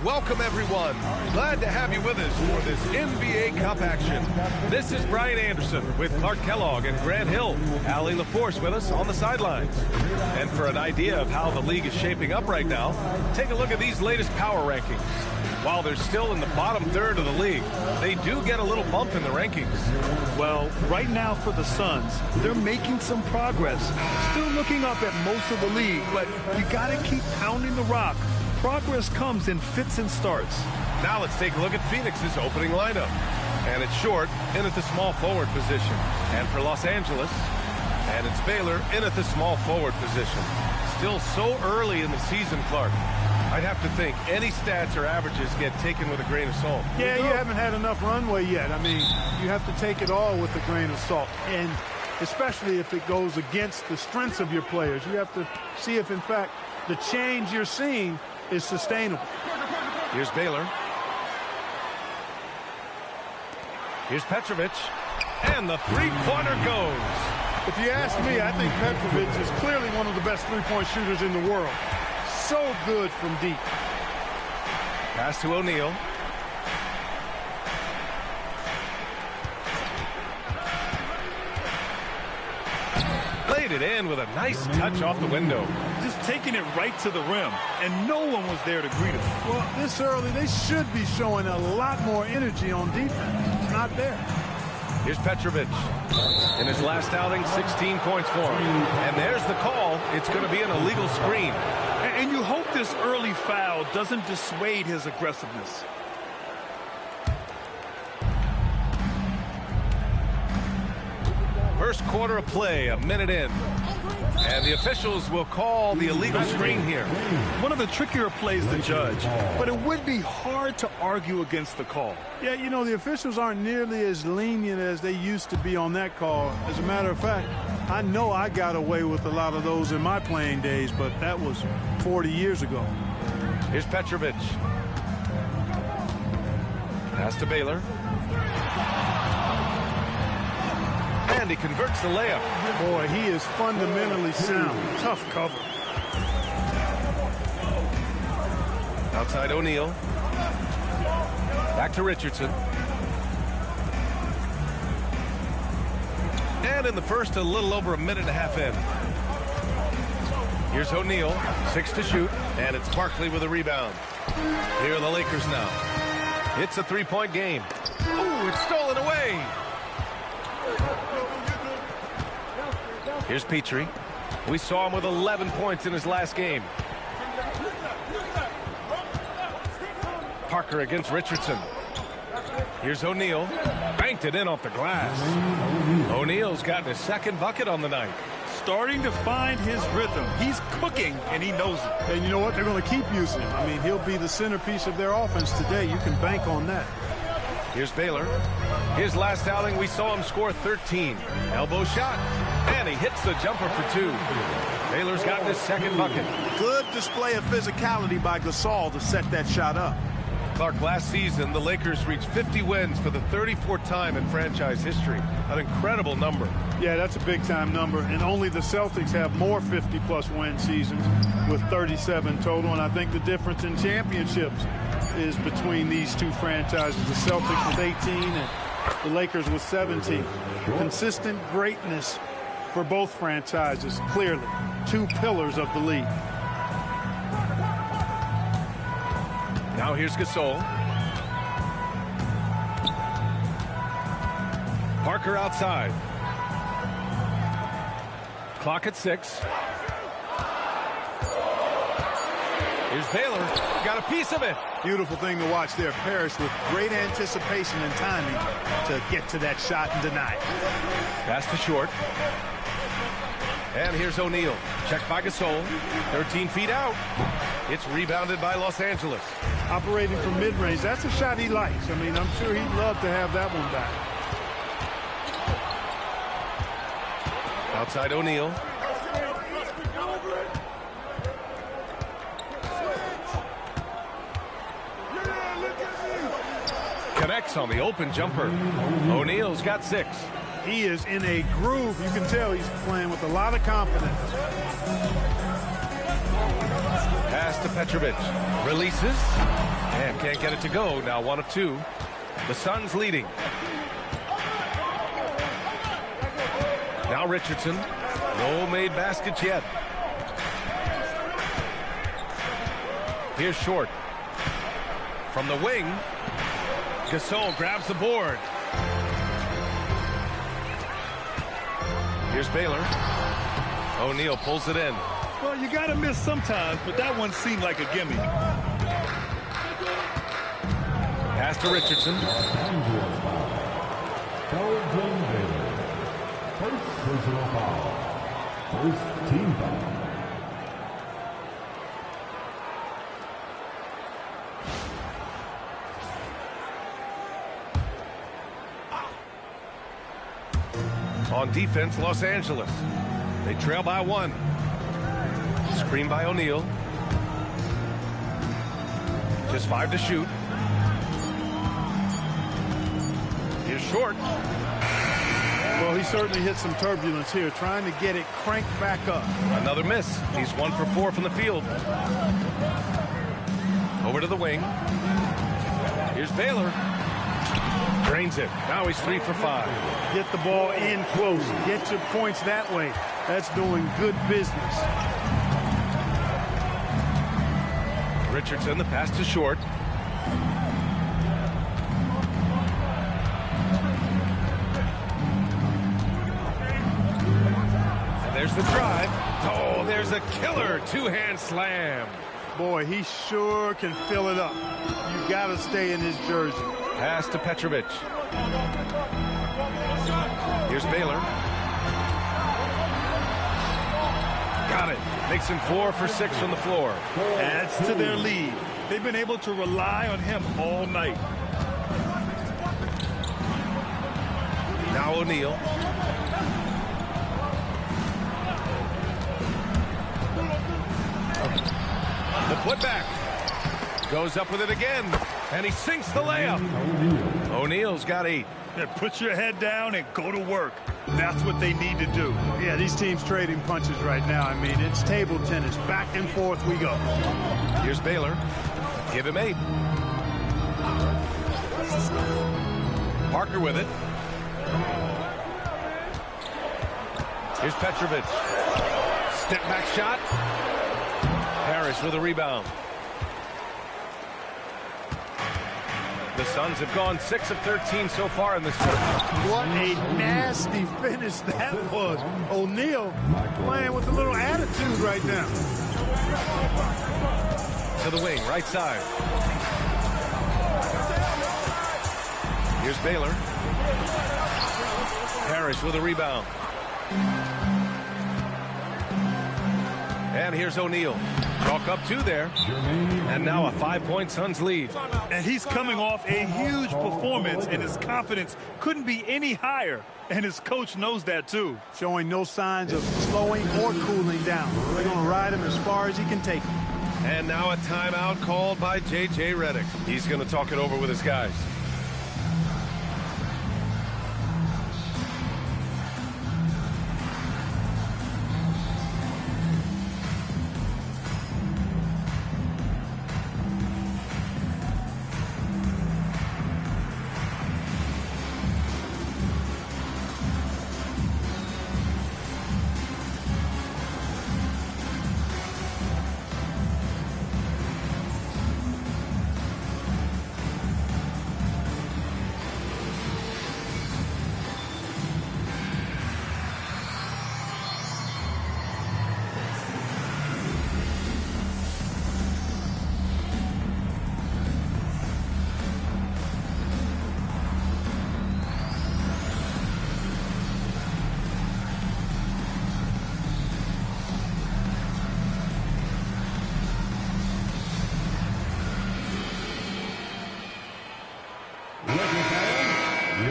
Welcome, everyone. Glad to have you with us for this NBA Cup action. This is Brian Anderson with Clark Kellogg and Grant Hill. Allie LaForce with us on the sidelines. And for an idea of how the league is shaping up right now, take a look at these latest power rankings. While they're still in the bottom third of the league, they do get a little bump in the rankings. Well, right now for the Suns, they're making some progress. Still looking up at most of the league, but you got to keep pounding the rock. Progress comes in fits and starts. Now let's take a look at Phoenix's opening lineup. And it's Short in at the small forward position. And for Los Angeles, and it's Baylor in at the small forward position. Still so early in the season, Clark. I'd have to think any stats or averages get taken with a grain of salt. Yeah, you haven't had enough runway yet. I mean, you have to take it all with a grain of salt. And especially if it goes against the strengths of your players. You have to see if, in fact, the change you're seeing is sustainable. Here's Baylor. Here's Petrovic. And the three-pointer goes. If you ask me, I think Petrovic is clearly one of the best three-point shooters in the world. So good from deep. Pass to O'Neal. Played it in with a nice touch off the window. Just taking it right to the rim, and no one was there to greet him. Well, this early, they should be showing a lot more energy on defense. It's not there. Here's Petrovic. In his last outing, 16 points for him. And there's the call. It's going to be an illegal screen. And you hope this early foul doesn't dissuade his aggressiveness. First quarter of play, a minute in. And the officials will call the illegal screen here. One of the trickier plays to judge, but it would be hard to argue against the call. Yeah, you know, the officials aren't nearly as lenient as they used to be on that call. As a matter of fact, I know I got away with a lot of those in my playing days, but that was 40 years ago. Here's Petrovic. Pass to Baylor. And he converts the layup. Boy, he is fundamentally sound. Tough cover. Outside O'Neal. Back to Richardson. And in the first, a little over a minute and a half in. Here's O'Neal, 6 to shoot, and it's Barkley with a rebound. Here are the Lakers now. It's a three-point game. Oh, it's stolen away. Here's Petrie. We saw him with 11 points in his last game. Parker against Richardson. Here's O'Neal. Banked it in off the glass. O'Neal's gotten his second bucket on the night. Starting to find his rhythm. He's cooking, and he knows it. And you know what? They're going to keep using him. I mean, he'll be the centerpiece of their offense today. You can bank on that. Here's Baylor. His last outing, we saw him score 13. Elbow shot. And he hits the jumper for 2. Baylor's gotten his second bucket. Good display of physicality by Gasol to set that shot up. Clark, last season, the Lakers reached 50 wins for the 34th time in franchise history. An incredible number. Yeah, that's a big-time number. And only the Celtics have more 50-plus win seasons with 37 total. And I think the difference in championships is between these two franchises. The Celtics with 18 and the Lakers with 17. Consistent greatness for both franchises, clearly. Two pillars of the league. Now here's Gasol. Parker outside. Clock at 6. Here's Baylor. Got a piece of it. Beautiful thing to watch there. Parrish with great anticipation and timing to get to that shot and deny it. Pass to Short. And here's O'Neal. Checked by Gasol. 13 feet out. It's rebounded by Los Angeles. Operating from mid-range. That's a shot he likes. I mean, I'm sure he'd love to have that one back. Outside O'Neal. Connects on the open jumper. O'Neal's got 6. He is in a groove. You can tell he's playing with a lot of confidence. Pass to Petrovic. Releases. And can't get it to go. Now 1 of 2. The Suns leading. Now Richardson. No made baskets yet. Here's Short. From the wing. Gasol grabs the board. Here's Baylor. O'Neal pulls it in. Well, you got to miss sometimes, but that one seemed like a gimme. Pass to Richardson. First personal foul. First team foul. On defense, Los Angeles. They trail by 1. Screen by O'Neal. Just 5 to shoot. Here's Short. Well, he certainly hit some turbulence here, trying to get it cranked back up. Another miss. He's 1 for 4 from the field. Over to the wing. Here's Baylor. Drains it. Now he's 3 for 5. Get the ball in close. Get your points that way. That's doing good business. Richardson, the pass to Short. And there's the drive. Oh, there's a killer 2-hand slam. Boy, he sure can fill it up. You got to stay in his jersey. Pass to Petrovic. Here's Baylor. Got it. Makes him 4 for 6 from the floor. Adds to their lead. They've been able to rely on him all night. Now O'Neal. The putback. Goes up with it again. And he sinks the layup. O'Neal's got 8. Yeah, put your head down and go to work. That's what they need to do. Yeah, these teams trading punches right now. I mean, it's table tennis. Back and forth we go. Here's Baylor. Give him 8. Parker with it. Here's Petrovic. Step back shot. Harris with a rebound. The Suns have gone 6 of 13 so far in this tournament. What a nasty finish that was. O'Neal playing with a little attitude right now. To the wing, right side. Here's Baylor. Harris with a rebound. And here's O'Neal. Chalk up 2 there. And now a 5-point Suns lead. And he's coming off a huge performance, and his confidence couldn't be any higher. And his coach knows that, too. Showing no signs of slowing or cooling down. They're going to ride him as far as he can take him. And now a timeout called by J.J. Redick. He's going to talk it over with his guys.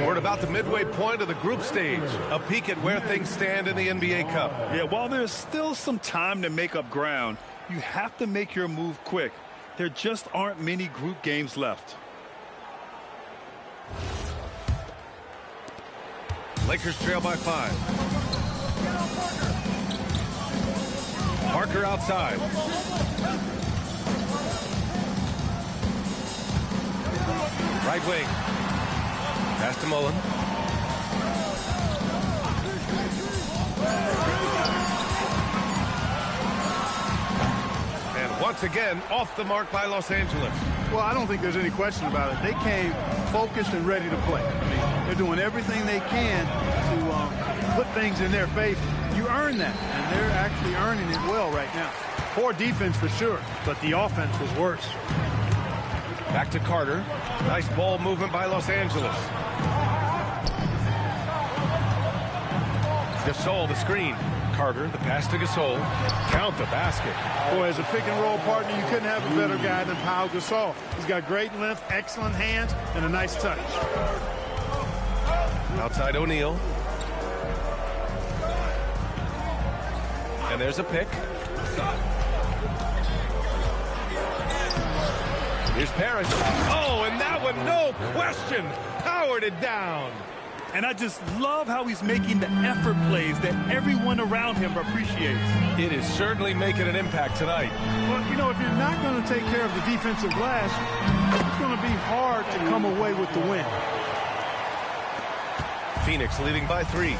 We're at about the midway point of the group stage. A peek at where things stand in the NBA Cup. Yeah, while there's still some time to make up ground, you have to make your move quick. There just aren't many group games left. Lakers trail by 5. Parker outside. Right wing. Pass to Mullen. And once again, off the mark by Los Angeles. Well, I don't think there's any question about it. They came focused and ready to play. I mean, they're doing everything they can to put things in their favor. You earn that, and they're actually earning it well right now. Poor defense for sure, but the offense was worse. Back to Carter. Nice ball movement by Los Angeles. Gasol, the screen. Carter, the pass to Gasol. Count the basket. Boy, as a pick-and-roll partner, you couldn't have a better guy than Pau Gasol. He's got great length, excellent hands, and a nice touch. Outside O'Neal. And there's a pick. Here's Parrish. Oh, and that one, no question, powered it down. And I just love how he's making the effort plays that everyone around him appreciates. It is certainly making an impact tonight. Well, you know, if you're not going to take care of the defensive glass, it's going to be hard to come away with the win. Phoenix leading by 3.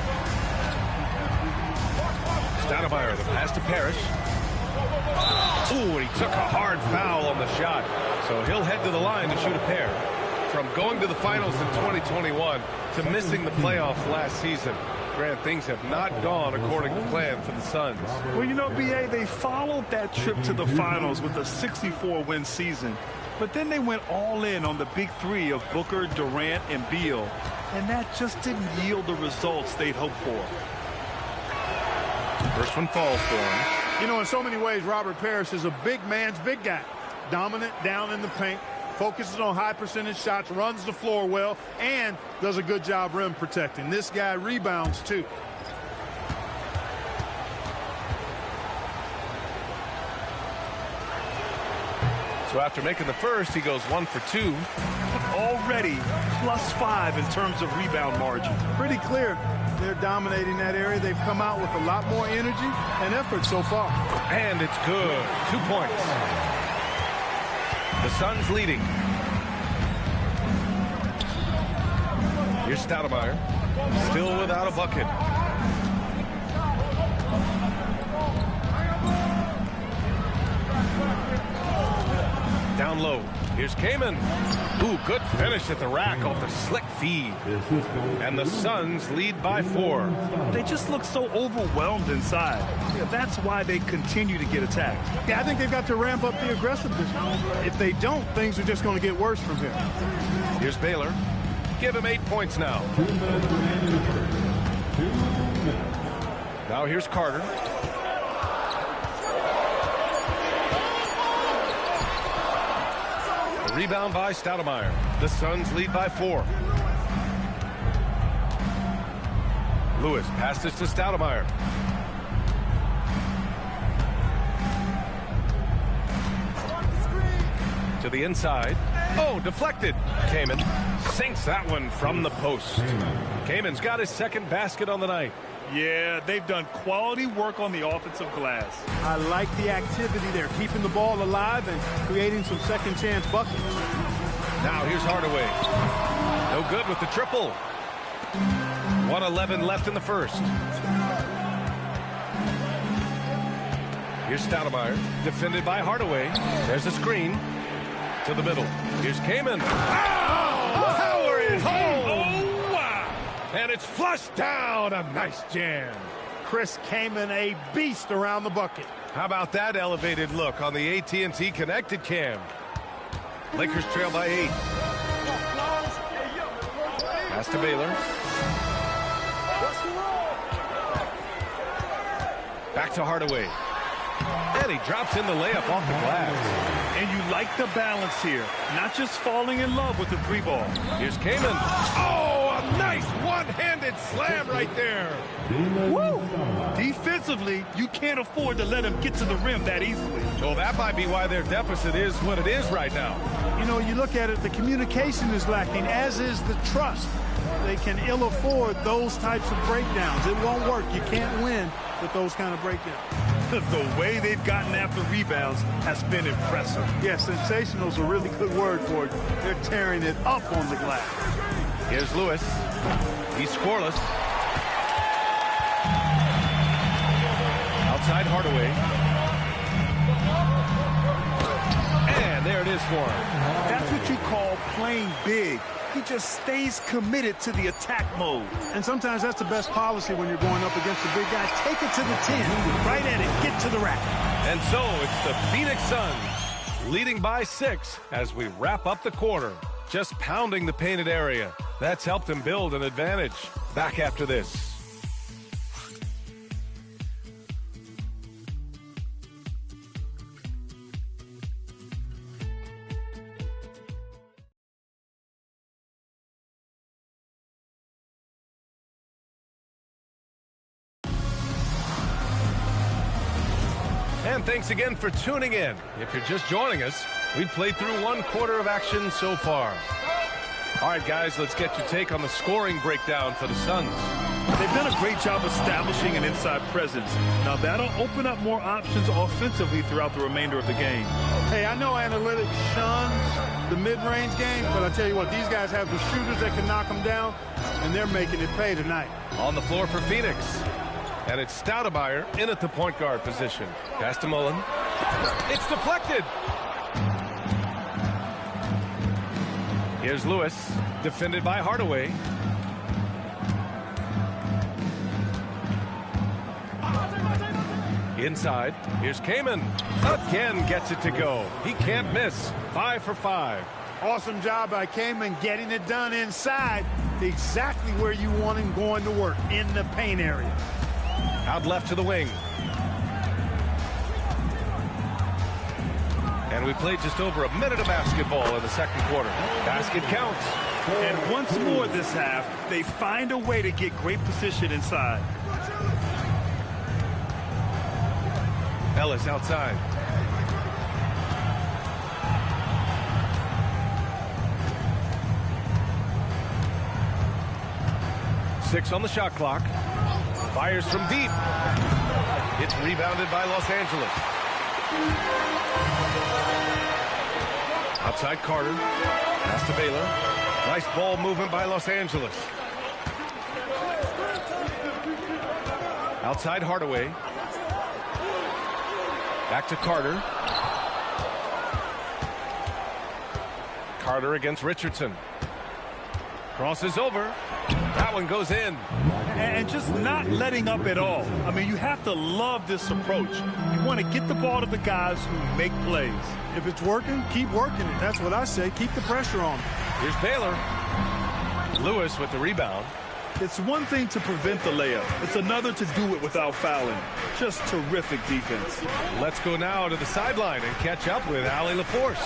Stoudemire, the pass to Parrish. Ooh, and he took a hard foul on the shot. So he'll head to the line to shoot a pair. From going to the finals in 2021 to missing the playoffs last season, Grant, things have not gone according to plan for the Suns. Well, you know, B.A., they followed that trip to the finals with a 64-win season. But then they went all in on the big three of Booker, Durant, and Beal. And that just didn't yield the results they'd hoped for. First one falls for him. You know, in so many ways, Robert Parrish is a big man's big guy. Dominant down in the paint, focuses on high percentage shots, runs the floor well, and does a good job rim protecting. This guy rebounds, too. So after making the first, he goes 1 for 2. Already +5 in terms of rebound margin. Pretty clear they're dominating that area. They've come out with a lot more energy and effort so far. And it's good. 2 points. The Suns leading. Here's Stoudemire. Still without a bucket. Down low. Here's Kaman. Ooh, good finish at the rack off the slick feed. And the Suns lead by 4. They just look so overwhelmed inside. Yeah, that's why they continue to get attacked. Yeah, I think they've got to ramp up the aggressiveness. If they don't, things are just going to get worse from here. Here's Baylor. Give him 8 points now. Now here's Carter. Rebound by Stoudemire. The Suns lead by 4. Lewis passes to Stoudemire. To the inside. Oh, deflected. Kaman sinks that one from the post. Kaman's got his second basket on the night. Yeah, they've done quality work on the offensive glass. I like the activity there, keeping the ball alive and creating some second chance buckets. Now here's Hardaway. No good with the triple. 1:11 left in the first. Here's Stoudemire, defended by Hardaway. There's a screen to the middle. Here's Kaman. Oh, power it home. Oh, wow. And it's flushed down. A nice jam. Chris Kaman, a beast around the bucket. How about that elevated look on the AT&T Connected Cam? Lakers trail by 8. Pass to Baylor. Back to Hardaway. And he drops in the layup off the glass. And you like the balance here. Not just falling in love with the 3-ball. Here's Kaman. Oh, a nice one-handed slam right there. Woo! Defensively, you can't afford to let him get to the rim that easily. Well, that might be why their deficit is what it is right now. You know, you look at it, the communication is lacking, as is the trust. they can ill afford those types of breakdowns. It won't work. You can't win with those kind of breakdowns. The way they've gotten after rebounds has been impressive. Yeah, sensational is a really good word for it. They're tearing it up on the glass. Here's Lewis. He's scoreless. Outside Hardaway. And there it is for him. That's what you call playing big. He just stays committed to the attack mode. And sometimes that's the best policy when you're going up against a big guy. Take it to the 10. Right at it. Get to the rack. And so it's the Phoenix Suns leading by 6 as we wrap up the quarter. Just pounding the painted area. That's helped them build an advantage. Back after this. And thanks again for tuning in. If you're just joining us, we've played through 1 quarter of action so far. All right, guys, let's get your take on the scoring breakdown for the Suns. They've done a great job establishing an inside presence. Now, that'll open up more options offensively throughout the remainder of the game. Hey, I know analytics shuns the mid-range game, but I tell you what, these guys have the shooters that can knock them down, and they're making it pay tonight. On the floor for Phoenix. And it's Stoudemire in at the point guard position. Pass to Mullen. It's deflected. Here's Lewis, defended by Hardaway. Inside, here's Kaman. Again gets it to go. He can't miss. 5 for 5. Awesome job by Kaman getting it done inside. Exactly where you want him going to work, in the paint area. Out left to the wing. And we played just over a minute of basketball in the second quarter. Basket counts. And once more this half, they find a way to get great position inside. Ellis outside. Six on the shot clock. Fires from deep. It's rebounded by Los Angeles. Outside Carter. Pass to Baylor. Nice ball movement by Los Angeles. Outside Hardaway. Back to Carter. Carter against Richardson. Crosses over. That one goes in. And just not letting up at all. I mean, you have to love this approach. You want to get the ball to the guys who make plays. If it's working, keep working it. That's what I say. Keep the pressure on. Here's Baylor. Lewis with the rebound. It's one thing to prevent the layup. It's another to do it without fouling. Just terrific defense. Let's go now to the sideline and catch up with Allie LaForce.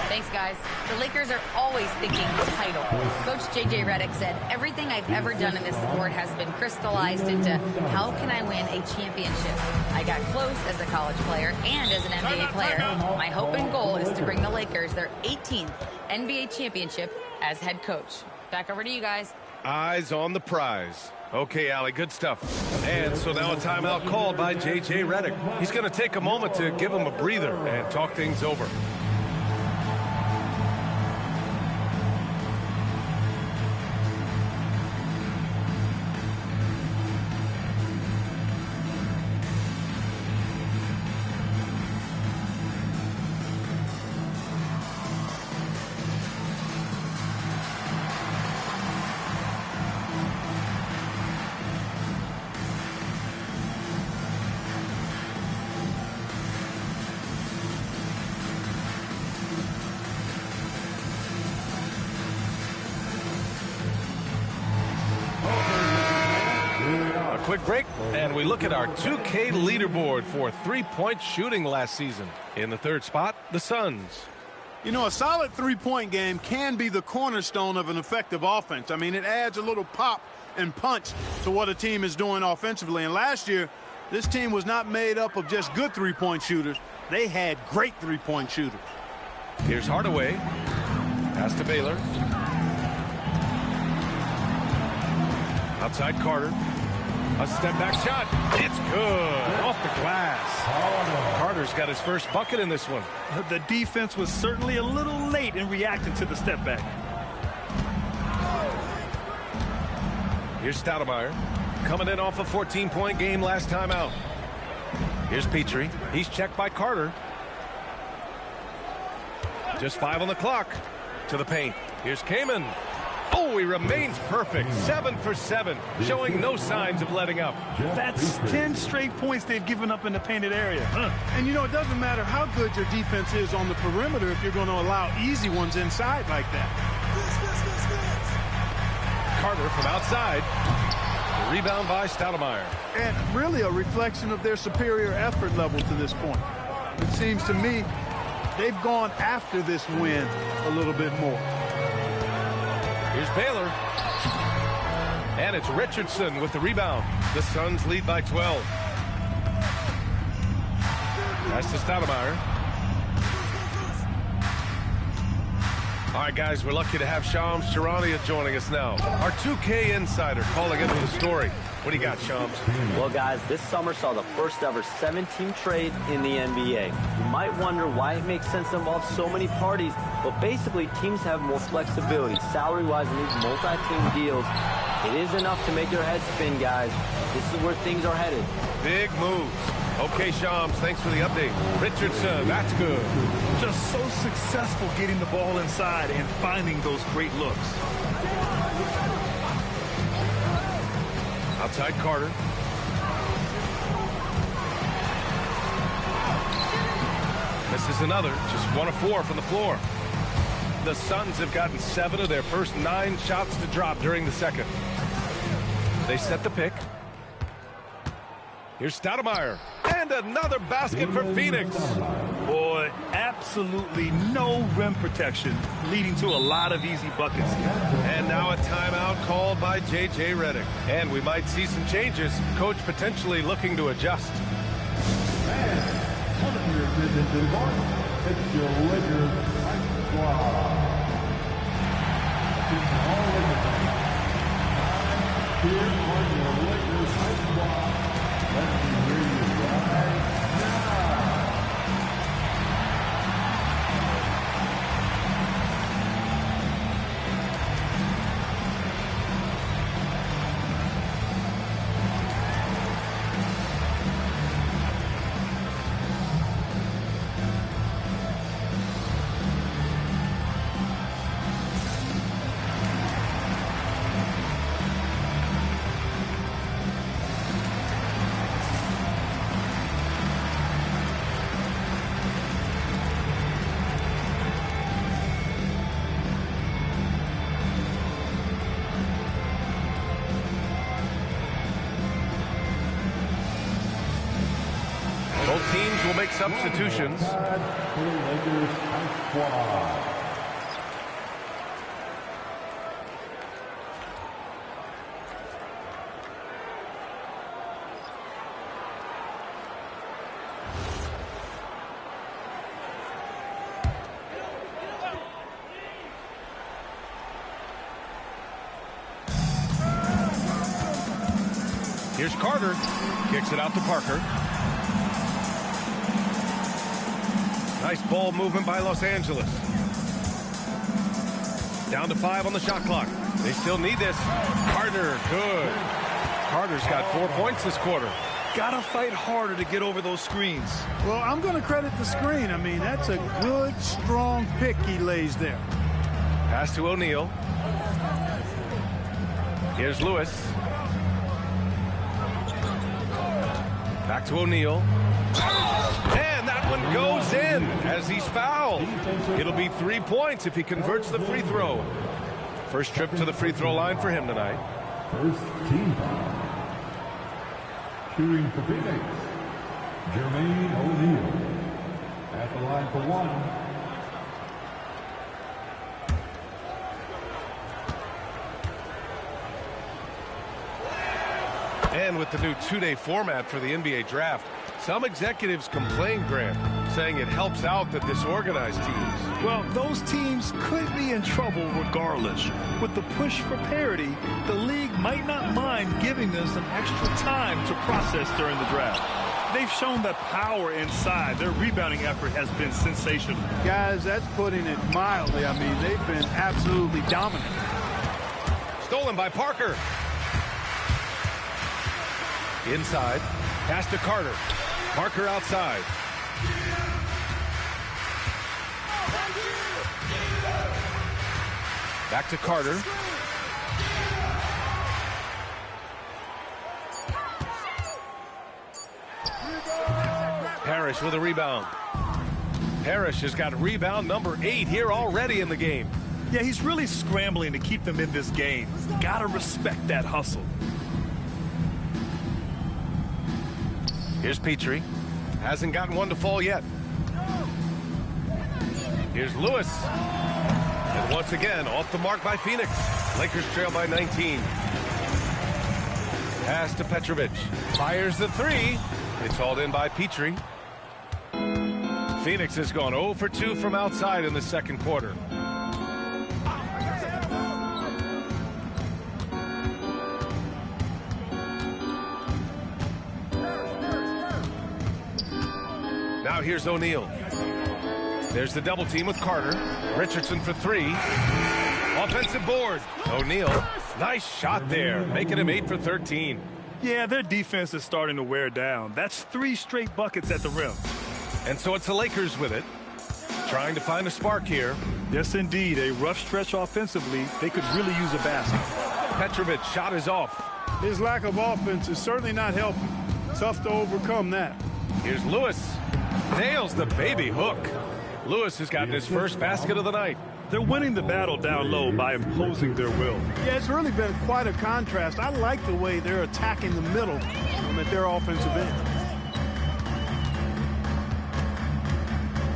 Thanks, guys. The Lakers are always thinking title. Coach J.J. Redick said, everything I've ever done in this sport has been crystallized into how can I win a championship. I got close as a college player and as an NBA player. My hope and goal is to bring the Lakers their 18th NBA championship as head coach. Back over to you guys. Eyes on the prize. Okay, Allie, good stuff. And so now a timeout called by J.J. Redick. He's going to take a moment to give him a breather and talk things over. Quick break, and we look at our 2K leaderboard for three-point shooting last season. In the third spot, the Suns. You know, a solid three-point game can be the cornerstone of an effective offense. I mean, it adds a little pop and punch to what a team is doing offensively. And last year, this team was not made up of just good three-point shooters. They had great three-point shooters. Here's Hardaway. Pass to Baylor. Outside Carter. A step-back shot. It's good. Off the glass. Carter's got his first bucket in this one. The defense was certainly a little late in reacting to the step back. Here's Stoudemire. Coming in off a 14-point game last time out. Here's Petrie. He's checked by Carter. Just 5 on the clock. To the paint. Here's Kaman. Oh, he remains perfect. 7 for 7. Showing no signs of letting up. That's 10 straight points they've given up in the painted area. And, you know, it doesn't matter how good your defense is on the perimeter if you're going to allow easy ones inside like that. Carter from outside. The rebound by Stoudemire. And really a reflection of their superior effort level to this point. It seems to me they've gone after this win a little bit more. Here's Baylor. And it's Richardson with the rebound. The Suns lead by 12. That's to Stoudemire. All right, guys, we're lucky to have Shams Charania joining us now. Our 2K insider calling into the story. What do you got, Shams? Well, guys, this summer saw the first ever 7-team trade in the NBA. You might wonder why it makes sense to involve so many parties, but basically teams have more flexibility salary-wise in these multi-team deals. It is enough to make your head spin, guys. This is where things are headed. Big moves. Okay, Shams, thanks for the update. Richardson, that's good. Just so successful getting the ball inside and finding those great looks. Outside Carter. This is another, just 1 of 4 from the floor. The Suns have gotten 7 of their first 9 shots to drop during the second. They set the pick. Here's Stoudemire. And another basket for Phoenix. Boy, absolutely no rim protection, leading to a lot of easy buckets. And now a timeout called by J.J. Redick. And we might see some changes. Coach potentially looking to adjust. It's your Lakers Ice Squad. Here on your Lakers Ice Squad. Let's hear you right now. Both teams will make substitutions. Here's Carter. Kicks it out to Parker. Nice ball movement by Los Angeles. Down to 5 on the shot clock. They still need this. Carter, good. Carter's got 4 points this quarter. Gotta fight harder to get over those screens. Well, I'm going to credit the screen. I mean, that's a good, strong pick he lays there. Pass to O'Neal. Here's Lewis. Back to O'Neal. And that one goes in as he's fouled. It'll be 3 points if he converts the free throw. First trip to the free throw line for him tonight. First team foul. Shooting for Phoenix, Jermaine O'Neal. At the line for 1. And with the new two-day format for the NBA draft, some executives complain, Grant, saying it helps out the disorganized teams. Well, those teams could be in trouble regardless. With the push for parity, the league might not mind giving them some extra time to process during the draft. They've shown that power inside. Their rebounding effort has been sensational. Guys, that's putting it mildly. I mean, they've been absolutely dominant. Stolen by Parker. Inside. Pass to Carter. Parker outside. Back to Carter. Parrish with a rebound. Parrish has got rebound number 8 here already in the game. Yeah, he's really scrambling to keep them in this game. Gotta respect that hustle. Here's Petrie. Hasn't gotten one to fall yet. Here's Lewis. And once again, off the mark by Phoenix. Lakers trail by 19. Pass to Petrovic. Fires the 3. It's hauled in by Petrie. Phoenix has gone 0 for 2 from outside in the second quarter. Now here's O'Neal. There's the double team with Carter. Richardson for 3. Offensive board. O'Neal. Nice shot there, making him 8 for 13. Yeah, their defense is starting to wear down. That's 3 straight buckets at the rim. And so it's the Lakers with it. Trying to find a spark here. Yes, indeed. A rough stretch offensively. They could really use a basket. Petrovic shot is off. His lack of offense is certainly not helping. Tough to overcome that. Here's Lewis. Nails the baby hook. Lewis has gotten his first basket of the night. They're winning the battle down low by imposing their will. Yeah, it's really been quite a contrast. I like the way they're attacking the middle at their offensive end.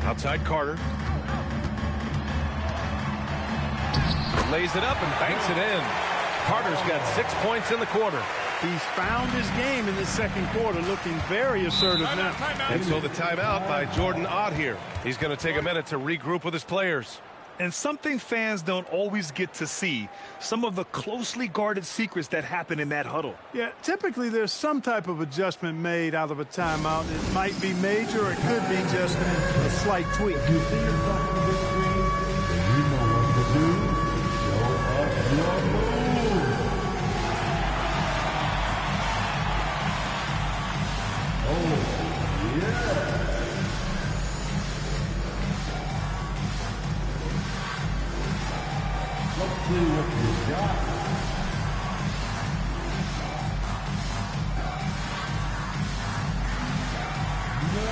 Outside Carter. Lays it up and banks it in. Carter's got 6 points in the quarter. He's found his game in the second quarter, looking very assertive now. And so the timeout by Jordan Ott here. He's going to take a minute to regroup with his players. And something fans don't always get to see, some of the closely guarded secrets that happen in that huddle. Yeah, typically there's some type of adjustment made out of a timeout. It might be major, or it could be just a slight tweak. You see yourself on the screen, and you know what to do. Show us your move. Oh, yeah. Let's see what you got. No.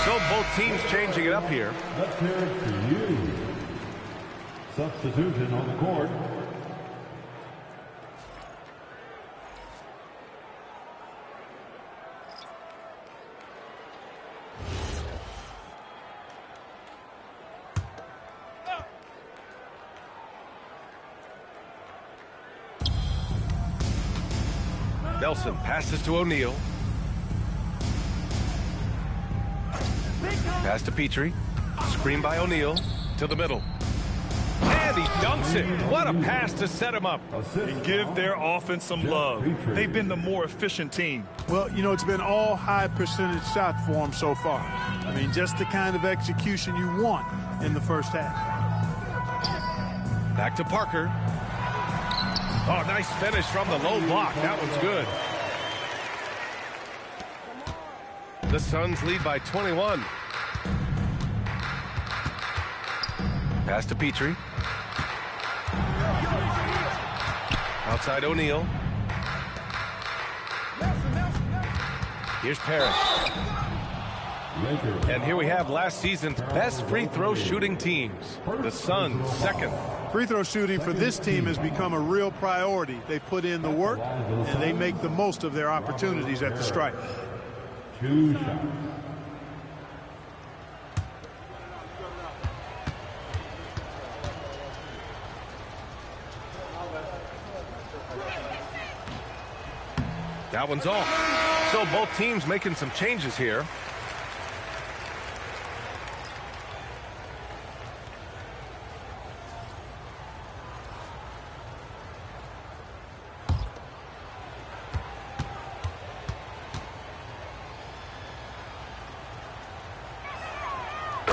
So both teams changing it up here. Let's hear it for you. Substitution on the court. Nelson passes to O'Neal. Pass to Petrie. Screen by O'Neal to the middle. And he dunks it. What a pass to set him up. And give their offense some love. They've been the more efficient team. Well, you know, it's been all high percentage shot for them so far. I mean, just the kind of execution you want in the first half. Back to Parker. Oh, nice finish from the low block. That one's good. The Suns lead by 21. Pass to Petrie. Outside O'Neal. Here's Parrish. And here we have last season's best free throw shooting teams. The Suns second, Free throw shooting for this team has become a real priority. They've put in the work, and they make the most of their opportunities at the stripe. 2 shots. That one's off. So both teams making some changes here.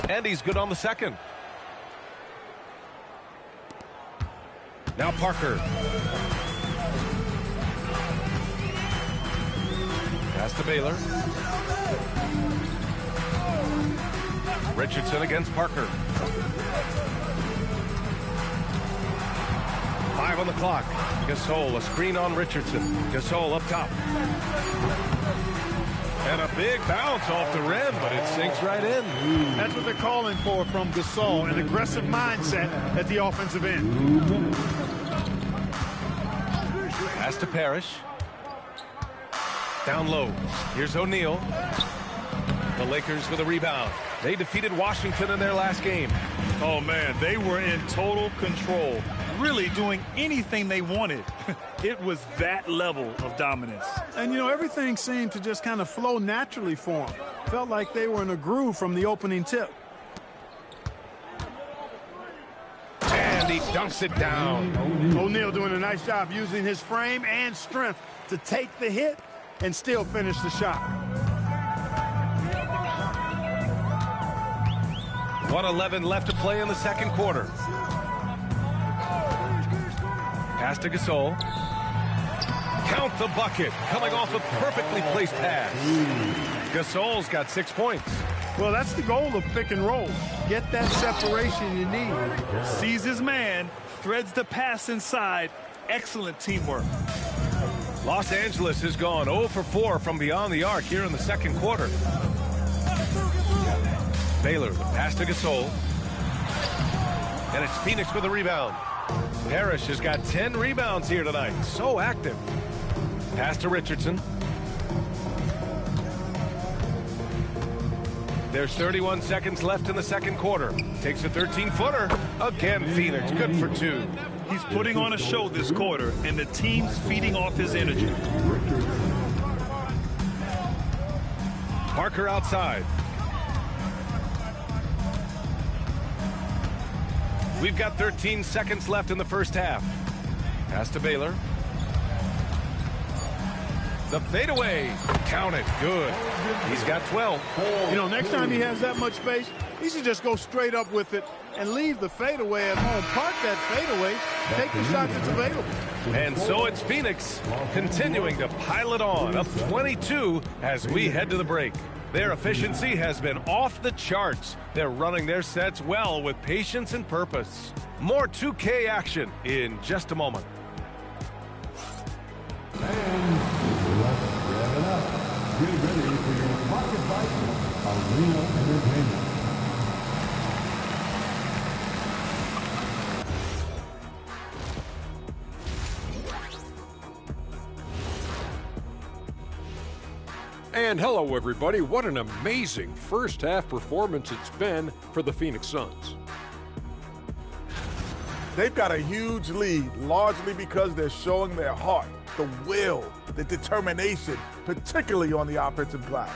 And he's good on the second. Now Parker. Pass to Baylor. Richardson against Parker. 5 on the clock. Gasol, a screen on Richardson. Gasol up top. And a big bounce off the rim, but it sinks right in. That's what they're calling for from Gasol, an aggressive mindset at the offensive end. Pass to Parrish. Down low. Here's O'Neal. The Lakers with a rebound. They defeated Washington in their last game. Oh, man, they were in total control, really doing anything they wanted. It was that level of dominance. And, you know, everything seemed to just kind of flow naturally for them. Felt like they were in a groove from the opening tip. And he dunks it down. O'Neal doing a nice job using his frame and strength to take the hit and still finish the shot. 1:11 left to play in the second quarter. Pass to Gasol. Count the bucket. Coming off a perfectly placed pass. Gasol's got 6 points. Well, that's the goal of pick and roll. Get that separation you need. Sees his man, threads the pass inside. Excellent teamwork. Los Angeles has gone 0 for 4 from beyond the arc here in the second quarter. Baylor, the pass to Gasol. And it's Phoenix with a rebound. Parrish has got 10 rebounds here tonight. So active. Pass to Richardson. There's 31 seconds left in the second quarter. Takes a 13-footer. Again, Phoenix, good for 2. He's putting on a show this quarter, and the team's feeding off his energy. Parker outside. We've got 13 seconds left in the first half. Pass to Baylor. The fadeaway. Count it. Good. He's got 12. You know, next time he has that much space, he should just go straight up with it and leave the fadeaway at home. Park that fadeaway. Take the shot that's available. And so it's Phoenix continuing to pile it on. Up 22 as we head to the break. Their efficiency has been off the charts. They're running their sets well with patience and purpose. More 2K action in just a moment. And let's rev it up. Get ready for your Pocket Bite Arena Entertainment. And hello, everybody. What an amazing first half performance it's been for the Phoenix Suns. They've got a huge lead, largely because they're showing their heart, the will, the determination, particularly on the offensive glass.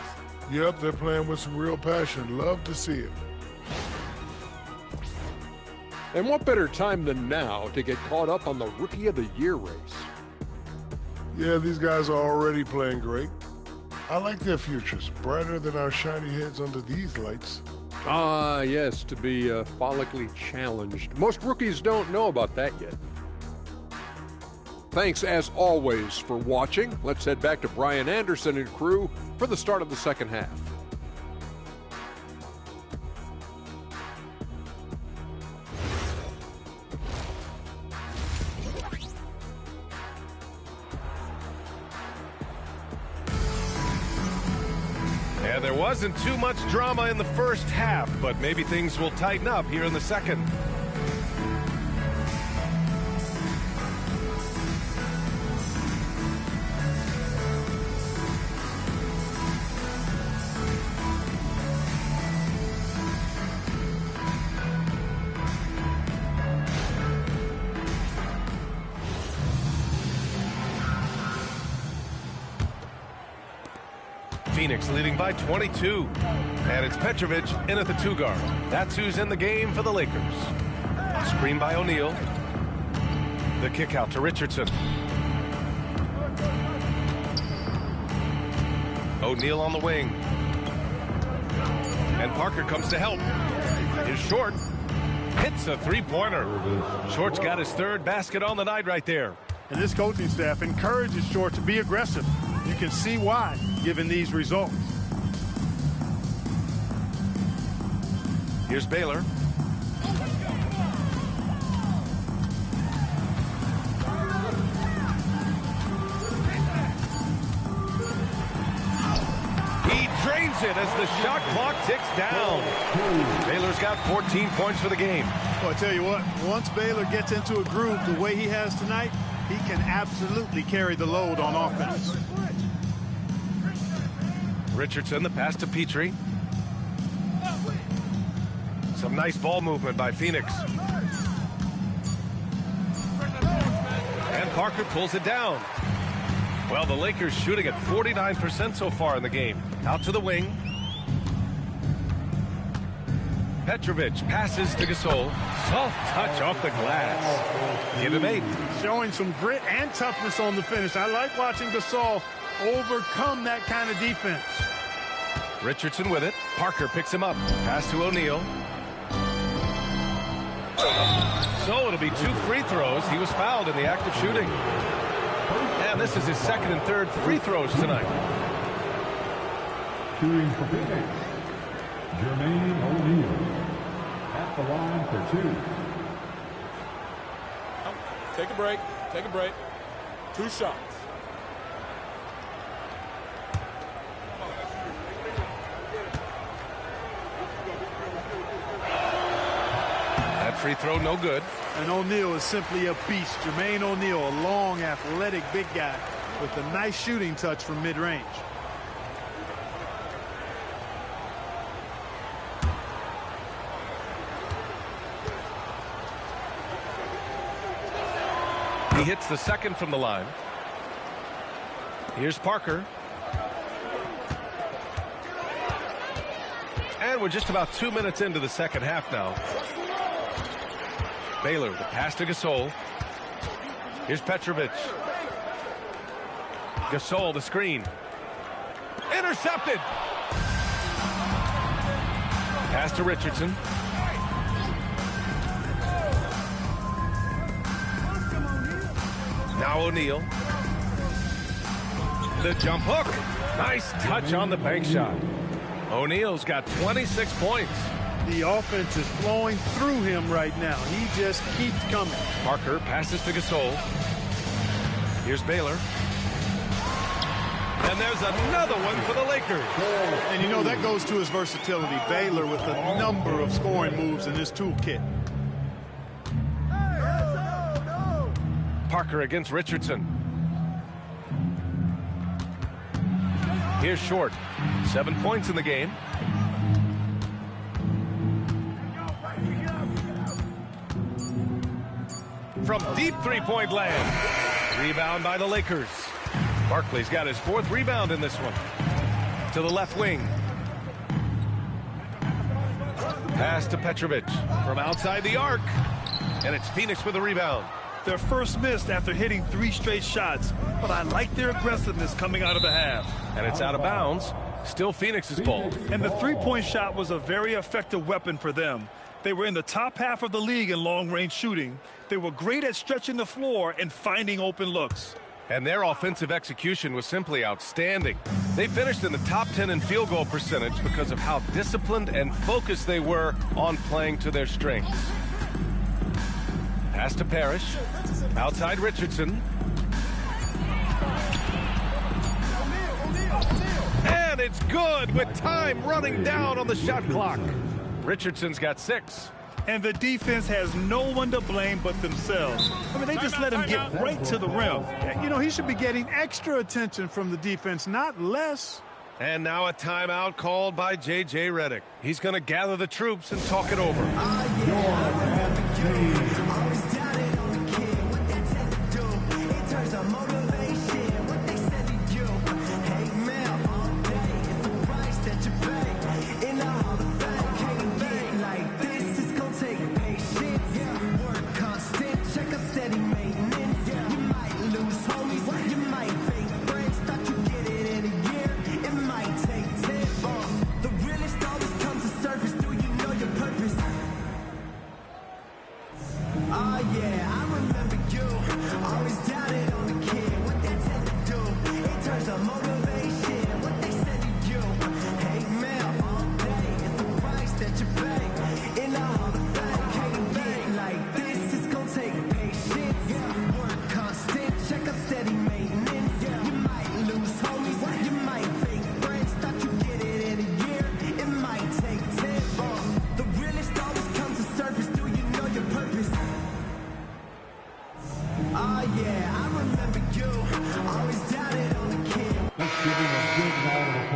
Yep, they're playing with some real passion. Love to see it. And what better time than now to get caught up on the Rookie of the Year race? Yeah, these guys are already playing great. I like their futures, brighter than our shiny heads under these lights. Ah, yes, to be follically challenged. Most rookies don't know about that yet. Thanks, as always, for watching. Let's head back to Brian Anderson and crew for the start of the second half. And there wasn't too much drama in the first half, but maybe things will tighten up here in the second. Phoenix leading by 22. And it's Petrovic in at the 2 guard. That's who's in the game for the Lakers. Screen by O'Neal. The kick out to Richardson. O'Neal on the wing. And Parker comes to help. Is Short. Hits a three-pointer. Short's got his 3rd basket on the night right there. And this coaching staff encourages Short to be aggressive. You can see why, given these results. Here's Baylor. He drains it as the shot clock ticks down. Baylor's got 14 points for the game. Well, I tell you what, once Baylor gets into a groove the way he has tonight, he can absolutely carry the load on offense. Richardson, the pass to Petrie. Some nice ball movement by Phoenix. And Parker pulls it down. Well, the Lakers shooting at 49% so far in the game. Out to the wing. Petrovic passes to Gasol. Soft touch off the glass. Give him 8. Showing some grit and toughness on the finish. I like watching Gasol overcome that kind of defense. Richardson with it. Parker picks him up. Pass to O'Neal. So it'll be 2 free throws. He was fouled in the act of shooting. And this is his 2nd and 3rd free throws tonight. Shooting for Phoenix, Jermaine O'Neal at the line for 2. Take a break. Take a break. 2 shots. That free throw no good. And O'Neal is simply a beast. Jermaine O'Neal, a long, athletic, big guy with a nice shooting touch from mid-range. He hits the 2nd from the line. Here's Parker. And we're just about 2 minutes into the 2nd half now. Baylor, the pass to Gasol. Here's Petrovic. Gasol, the screen. Intercepted. Pass to Richardson. Now O'Neal. The jump hook. Nice touch on the bank shot. O'Neal's got 26 points. The offense is flowing through him right now. He just keeps coming. Parker passes to Gasol. Here's Baylor. And there's another one for the Lakers. And you know, that goes to his versatility. Baylor with a number of scoring moves in his toolkit. Parker against Richardson. Here's Short. 7 points in the game. From deep three-point land. Rebound by the Lakers. Barkley's got his 4th rebound in this one. To the left wing. Pass to Petrovic from outside the arc. And it's Phoenix with the rebound. Their first miss after hitting 3 straight shots, but I like their aggressiveness coming out of the half. And it's out of bounds. Still Phoenix's ball. And the 3-point shot was a very effective weapon for them. They were in the top half of the league in long-range shooting. They were great at stretching the floor and finding open looks. And their offensive execution was simply outstanding. They finished in the top 10 in field goal percentage because of how disciplined and focused they were on playing to their strengths. Pass to Parrish. Outside Richardson. And it's good with time running down on the shot clock. Richardson's got 6. And the defense has no one to blame but themselves. I mean, they just let him get right to the rim. You know, he should be getting extra attention from the defense, not less. And now a timeout called by J.J. Redick. He's going to gather the troops and talk it over.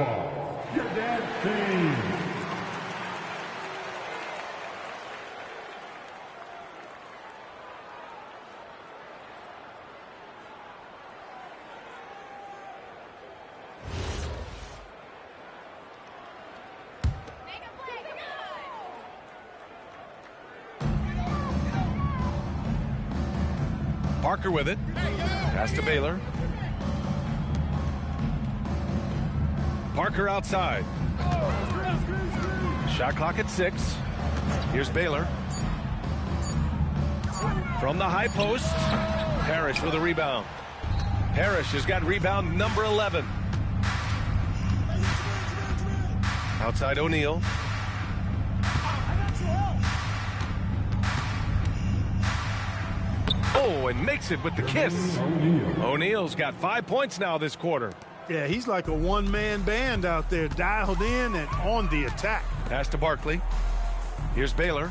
across. Your dance team. Parker with it. Pass to Baylor. Parker outside. Shot clock at 6. Here's Baylor. From the high post. Parrish with a rebound. Parrish has got rebound number 11. Outside O'Neal. Oh, and makes it with the kiss. O'Neal's got 5 points now this quarter. Yeah, he's like a one-man band out there, dialed in and on the attack. Pass to Barkley. Here's Baylor.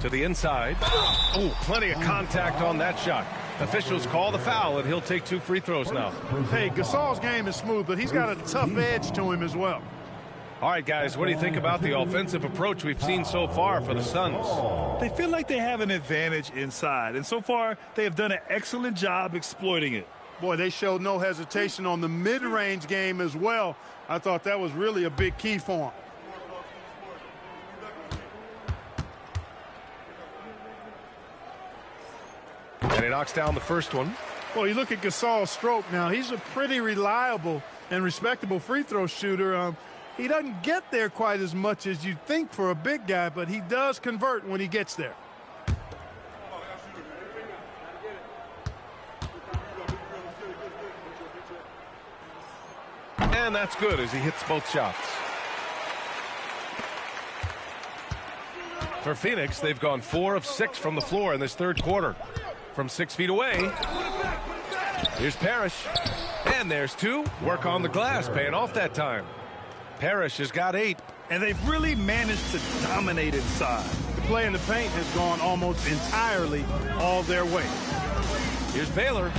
To the inside. Oh, plenty of contact on that shot. Officials call the foul, and he'll take 2 free throws now. Hey, Gasol's game is smooth, but he's got a tough edge to him as well. All right, guys, what do you think about the offensive approach we've seen so far for the Suns? They feel like they have an advantage inside, and so far they have done an excellent job exploiting it. Boy, they showed no hesitation on the mid-range game as well. I thought that was really a big key for them. And he knocks down the first one. Well, you look at Gasol's stroke now. He's a pretty reliable and respectable free throw shooter. He doesn't get there quite as much as you'd think for a big guy, but he does convert when he gets there. And that's good as he hits both shots. For Phoenix, they've gone 4 of 6 from the floor in this third quarter. From 6 feet away, here's Parrish. And there's 2. Work on the glass, paying off that time. Parrish has got 8. And they've really managed to dominate inside. The play in the paint has gone almost entirely all their way. Here's Baylor.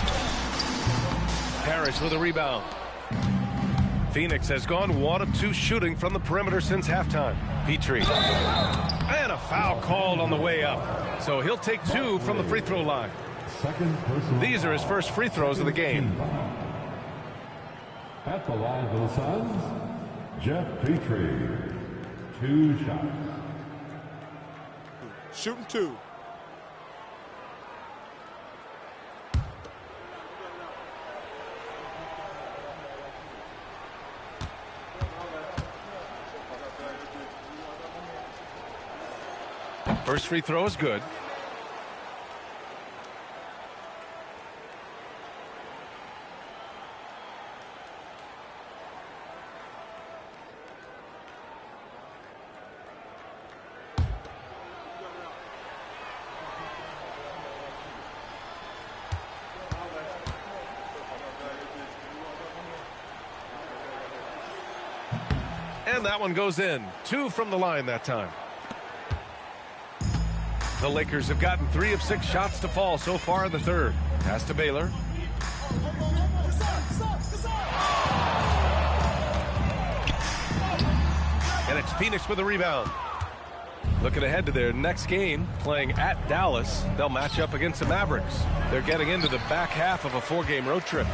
Parrish with a rebound. Phoenix has gone 1 of 2 shooting from the perimeter since halftime. Petrie. And a foul called on the way up. So he'll take 2 from the free throw line. These are his first free throws of the game. At the line for the Suns, Jeff Petrie, 2 shots. Shooting 2. First free throw is good. And that one goes in. 2 from the line that time. The Lakers have gotten 3 of 6 shots to fall so far in the third. Pass to Baylor. And it's Phoenix with a rebound. Looking ahead to their next game, playing at Dallas. They'll match up against the Mavericks. They're getting into the back half of a 4-game road trip.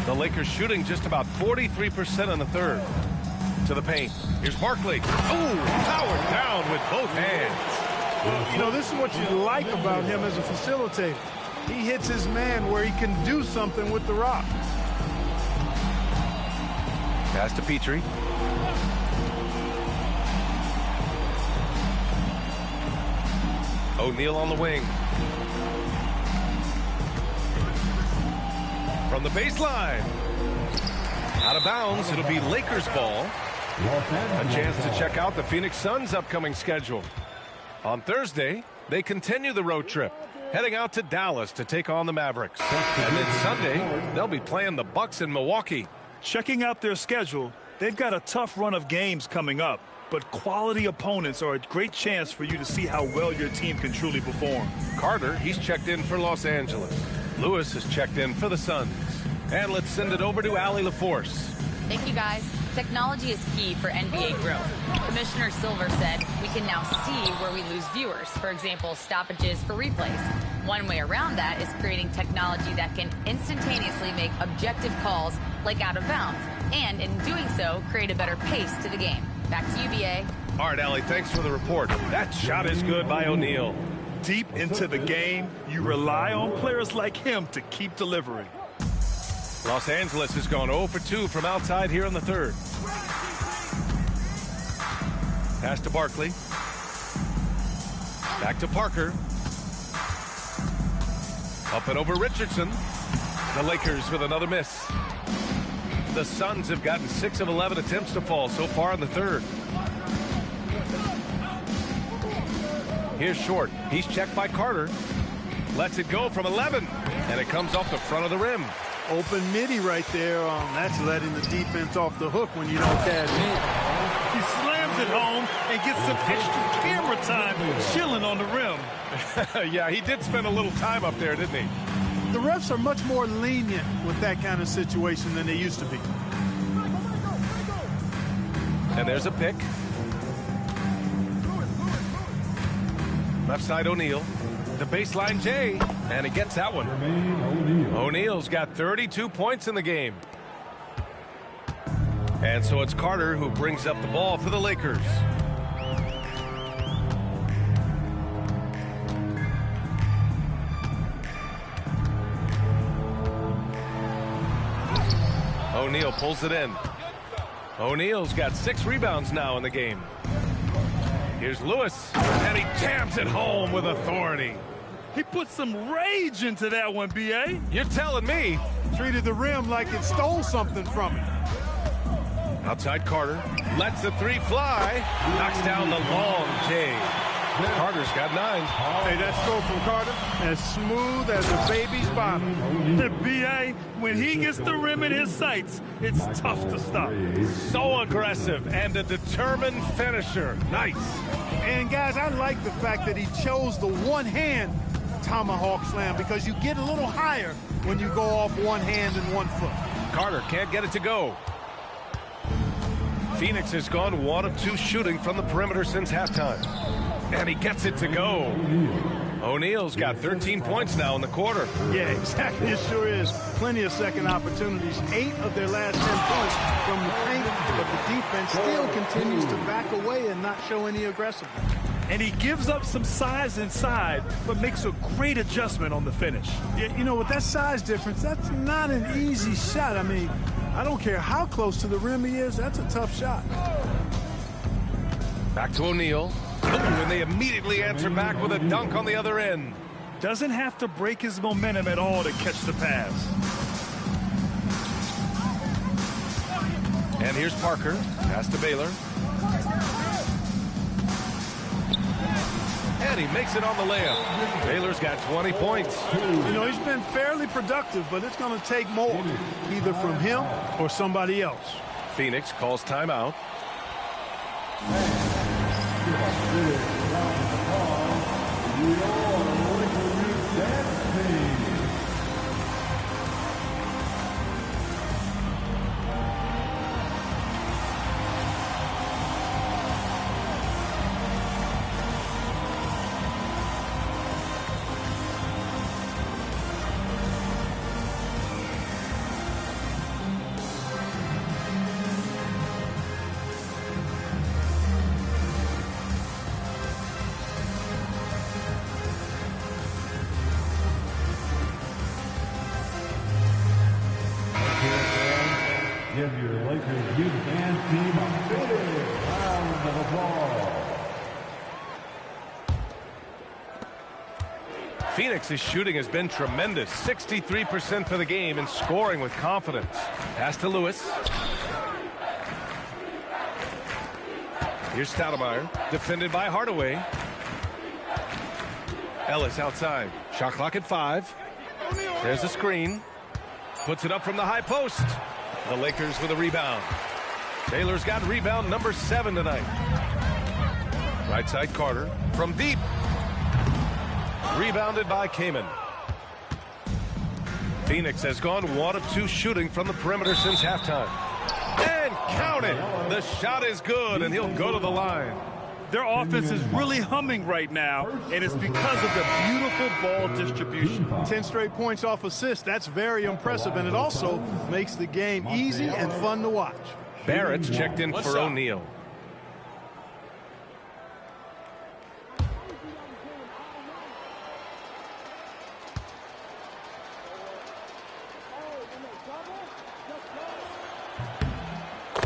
The Lakers shooting just about 43% in the third. To the paint. Here's Barkley. Oh, powered down with both hands. Well, you know, this is what you like about him as a facilitator. He hits his man where he can do something with the rock. Pass to Petrie. O'Neal on the wing. From the baseline. Out of bounds. It'll be Lakers ball. A chance to check out the Phoenix Suns' upcoming schedule. On Thursday, they continue the road trip, heading out to Dallas to take on the Mavericks. And then Sunday, they'll be playing the Bucks in Milwaukee. Checking out their schedule, they've got a tough run of games coming up. but quality opponents are a great chance for you to see how well your team can truly perform. Carter, he's checked in for Los Angeles. Lewis is checked in for the Suns. And let's send it over to Allie LaForce. Thank you, guys. Technology is key for NBA growth. Commissioner Silver said we can now see where we lose viewers. For example, stoppages for replays. One way around that is creating technology that can instantaneously make objective calls like out of bounds, and in doing so, create a better pace to the game. Back to you, BA. All right, Allie, thanks for the report. That shot is good by O'Neal. Deep into the game, you rely on players like him to keep delivering. Los Angeles has gone 0 for 2 from outside here in the third. Pass to Barkley. Back to Parker. Up and over Richardson. The Lakers with another miss. The Suns have gotten 6 of 11 attempts to fall so far in the third. Here's Short. He's checked by Carter. Lets it go from 11. And it comes off the front of the rim. Open midi right there. That's letting the defense off the hook when you don't cash in. He slams it home and gets some extra camera time chilling on the rim. Yeah, he did spend a little time up there, didn't he? The refs are much more lenient with that kind of situation than they used to be. And there's a pick. Left side O'Neal. The baseline J, and he gets that one. O'Neal's got 32 points in the game. And so it's Carter who brings up the ball for the Lakers. O'Neal pulls it in. O'Neal's got 6 rebounds now in the game. Here's Lewis, and he jams it home with authority. He put some rage into that one, B.A. You're telling me. Treated the rim like it stole something from him. Outside Carter, lets the 3 fly, knocks down the long J. Carter's got 9. Hey, that stroke from Carter, as smooth as a baby's bottom. The B.A., when he gets the rim in his sights, it's tough to stop. So aggressive and a determined finisher. Nice. And, guys, I like the fact that he chose the one-hand tomahawk slam because you get a little higher when you go off one hand and 1 foot. Carter can't get it to go. Phoenix has gone 1 of 2 shooting from the perimeter since halftime. And he gets it to go. O'Neal's got 13 points now in the quarter. Yeah, exactly. It sure is. Plenty of second opportunities. 8 of their last 10 points from the paint, but the defense still continues to back away and not show any aggressiveness. And he gives up some size inside, but makes a great adjustment on the finish. Yeah, you know, with that size difference, that's not an easy shot. I mean, I don't care how close to the rim he is, that's a tough shot. Back to O'Neal. And they immediately answer back with a dunk on the other end. Doesn't have to break his momentum at all to catch the pass. And here's Parker. Pass to Baylor. And he makes it on the layup. Baylor's got 20 points. You know, he's been fairly productive, but it's going to take more, either from him or somebody else. Phoenix calls timeout. Give your Lakers youth band team a big round of applause. Phoenix's shooting has been tremendous. 63% for the game and scoring with confidence. Pass to Lewis. Here's Stoudemire, defended by Hardaway. Ellis outside. Shot clock at 5. There's a screen. Puts it up from the high post. The Lakers with a rebound. Taylor's got rebound number 7 tonight. Right side Carter from deep. Rebounded by Kaman. Phoenix has gone 1 of 2 shooting from the perimeter since halftime. And count it. The shot is good, and he'll go to the line. Their offense is really humming right now, and it's because of the beautiful ball distribution. 10 straight points off assists. That's very impressive, and it also makes the game easy and fun to watch. Barrett's checked in for O'Neal.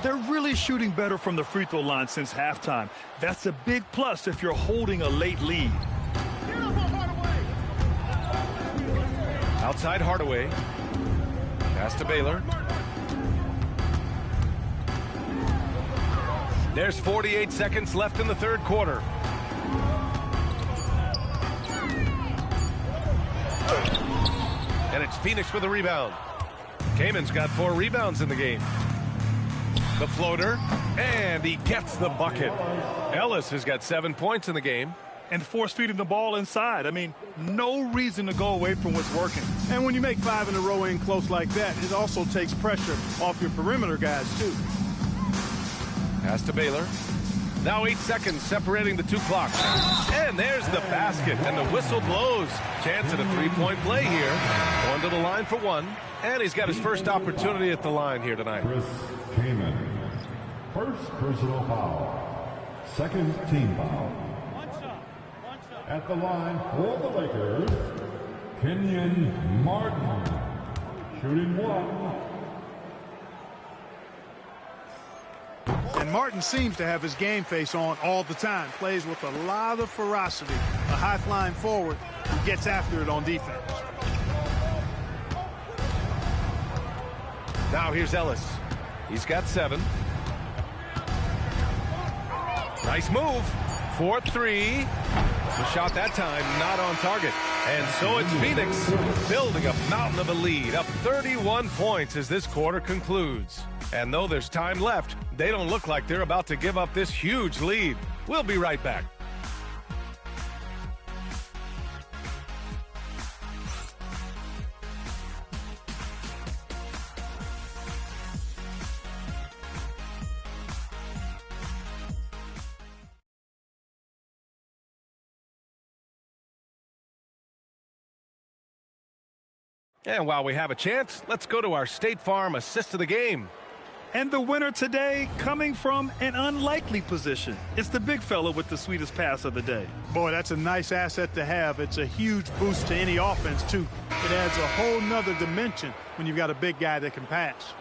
They're really shooting better from the free throw line since halftime. That's a big plus if you're holding a late lead. Outside Hardaway. Pass to Baylor. There's 48 seconds left in the third quarter. And it's Phoenix with a rebound. Kaman's got 4 rebounds in the game. The floater, and he gets the bucket. Ellis has got 7 points in the game. And force-feeding the ball inside. I mean, no reason to go away from what's working. And when you make 5 in a row in close like that, it also takes pressure off your perimeter guys, too. Pass to Baylor. Now 8 seconds separating the 2 clocks. And there's the basket, and the whistle blows. Chance at a 3-point play here. Going to the line for 1. And he's got his first opportunity at the line here tonight. Kaman. First personal foul. Second team foul. At the line for the Lakers, Kenyon Martin. Shooting 1. And Martin seems to have his game face on all the time. Plays with a lot of ferocity. A high-flying forward who gets after it on defense. Now here's Ellis. He's got 7. Nice move. 4-3. The shot that time not on target. And so it's Phoenix building a mountain of a lead, up 31 points as this quarter concludes. And though there's time left, they don't look like they're about to give up this huge lead. We'll be right back. And while we have a chance, let's go to our State Farm assist of the game. And the winner today coming from an unlikely position. It's the big fella with the sweetest pass of the day. Boy, that's a nice asset to have. It's a huge boost to any offense, too. It adds a whole nother dimension when you've got a big guy that can pass.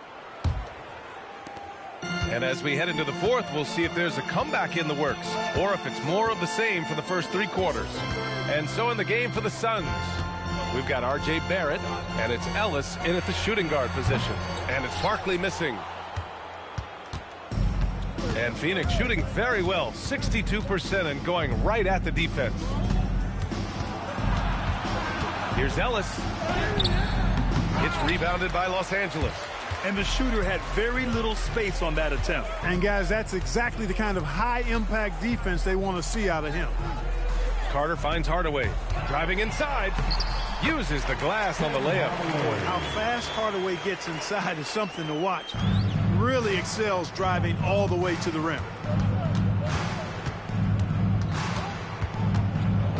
And as we head into the fourth, we'll see if there's a comeback in the works or if it's more of the same for the first 3 quarters. And so in the game for the Suns, we've got R.J. Barrett, and it's Ellis in at the shooting guard position. And it's Barkley missing. And Phoenix shooting very well, 62% and going right at the defense. Here's Ellis. It's rebounded by Los Angeles. And the shooter had very little space on that attempt. And, guys, that's exactly the kind of high-impact defense they want to see out of him. Carter finds Hardaway. Driving inside. Uses the glass on the layup. How fast Hardaway gets inside is something to watch. Really excels driving all the way to the rim.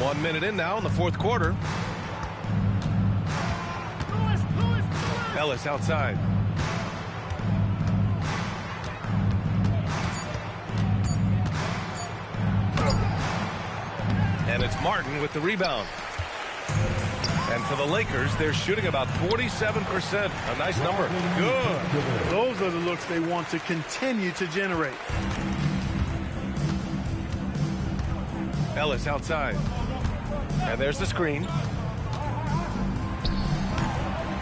1 minute in now in the fourth quarter. Ellis outside. And it's Martin with the rebound. And for the Lakers, they're shooting about 47%. A nice number. Good. Those are the looks they want to continue to generate. Ellis outside. And there's the screen.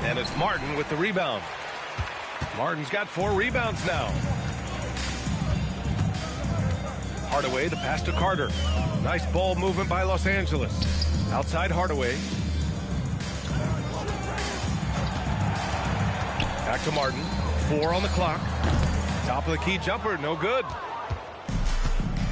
And it's Martin with the rebound. Martin's got 4 rebounds now. Hardaway, the pass to Carter. Nice ball movement by Los Angeles. Outside Hardaway. Back to Martin. 4 on the clock. Top of the key jumper, no good.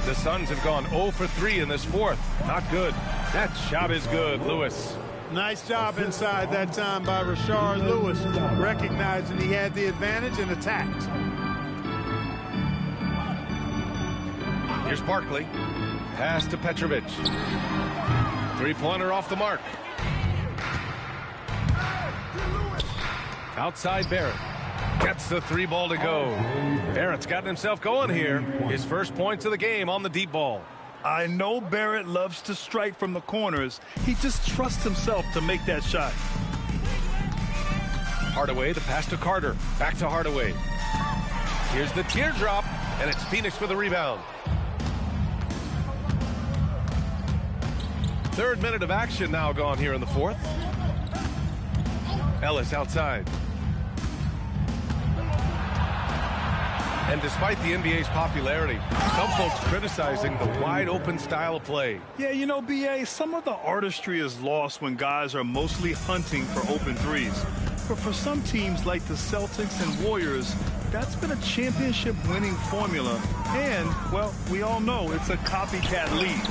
The Suns have gone 0 for 3 in this fourth. Not good. That shot is good, Lewis. Nice job inside that time by Rashard Lewis, recognizing he had the advantage and attacked. Here's Barkley. Pass to Petrovic. Three-pointer off the mark. Outside Barrett. Gets the three ball to go. Barrett's gotten himself going here. His first points of the game on the deep ball. I know Barrett loves to strike from the corners. He just trusts himself to make that shot. Hardaway, the pass to Carter. Back to Hardaway. Here's the teardrop, and it's Phoenix with a rebound. Third minute of action now gone here in the fourth. Ellis outside. And despite the NBA's popularity, some folks criticizing the wide-open style of play. Yeah, you know, B.A., some of the artistry is lost when guys are mostly hunting for open threes. But for some teams like the Celtics and Warriors, that's been a championship-winning formula. And, well, we all know it's a copycat league.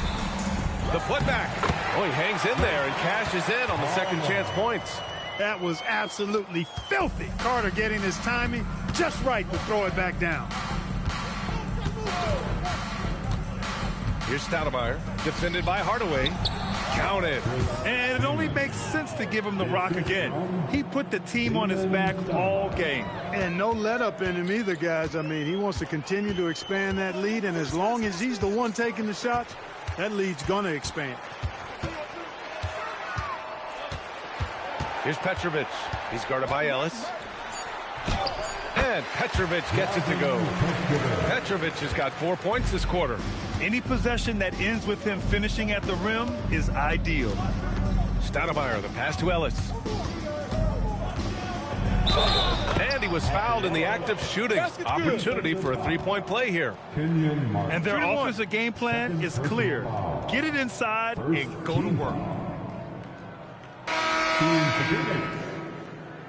The putback. Oh, he hangs in there and cashes in on the second chance points. That was absolutely filthy. Carter getting his timing just right to throw it back down. Here's Stoudemire, defended by Hardaway. Counted. And it only makes sense to give him the rock again. He put the team on his back all game. And no let up in him either, guys. I mean, he wants to continue to expand that lead, and as long as he's the one taking the shots, that lead's going to expand. Here's Petrovic. He's guarded by Ellis. And Petrovic gets it to go. Petrovic has got 4 points this quarter. Any possession that ends with him finishing at the rim is ideal. Stoudemire, the pass to Ellis. And he was fouled in the act of shooting. Opportunity for a three-point play here. And their offensive game plan is clear. Get it inside and go to work.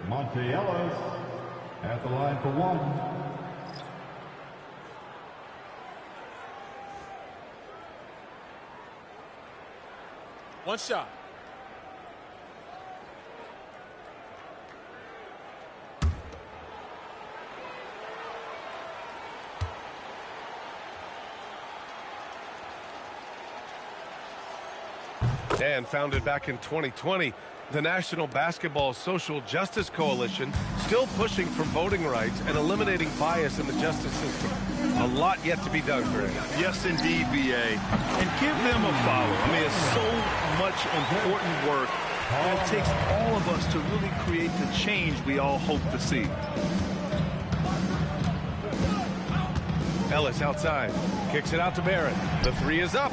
Monte Ellis at the line for one. One shot. And founded back in 2020, the National Basketball Social Justice Coalition still pushing for voting rights and eliminating bias in the justice system. A lot yet to be done, Greg. Yes, indeed, B.A. And give them a follow. I mean, it's so much important work, and it takes all of us to really create the change we all hope to see. Ellis outside. Kicks it out to Barrett. The three is up.